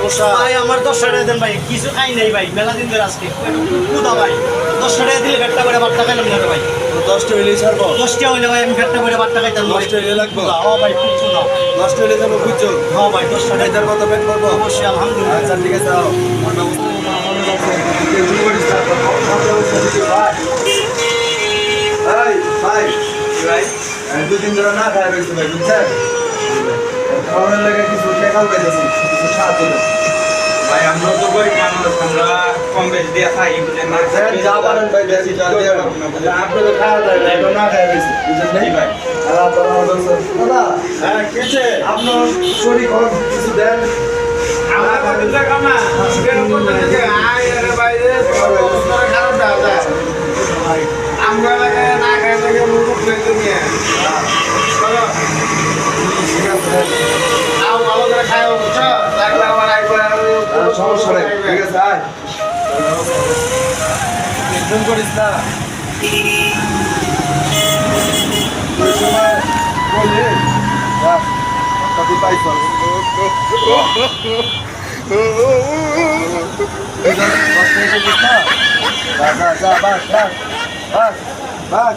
সমস্যা? ভাই আমার 10 টাকা দেন ভাই, কিছু খাই নাই ভাই, মেলা দিন ধরে আজকে কুদা ভাই, 10 টাকা দিলে পেটটা করে ভাতটা খাইলাম না ভাই। 10টা হইলেই ছাড়বো। 10 টাকা হইলে ভাই আমি পেটটা করে ভাতটা খাইতাম না। 10টা হইলে লাগবো। ও ভাই খুব কুদা। 10টা হইলে যাবো বুঝছো? হ্যাঁ ভাই 10 টাকা এটার মতো পেট করবো। অবশ্যই আলহামদুলিল্লাহ। আচ্ছা ঠিক আছে যাও। ভাই ভাই ভাই 2 দিন ধরে না খাই রয়েছে ভাই বুঝছেন? খাওয়ানোর লাগে কিছু টেকাও পেয়েছি, কিছু সাহায্য দেন। ভাই আমরা তো গরিব মানুষ, আমরা কম বেশি দিয়ে খাই, বুঝলেন না? যা পারেন ভাই দেন, যা দিয়ে আপনি তো খাওয়া যায় না, এটা না খাই রয়েছে বুঝলেন জি ভাই। আর আপনার দাদা হ্যাঁ কেছে আপনার শরীর খরচ কিছু দেন। আমরা কত টাকা না এরকম থেকে আয় এর বাইরে তোরা খারাপ দাদা আমরা লাগে না খাই লাগে মুখ ফেলে নিয়ে চলো আও ভালো করে খাও বুঝছো, লাগলে আমার একবার সমস্যা নেই ঠিক আছে আয় টেনশন করিস না ওই সময় বললে তুই পাইছ যা বাস বাস বাস বাস বাস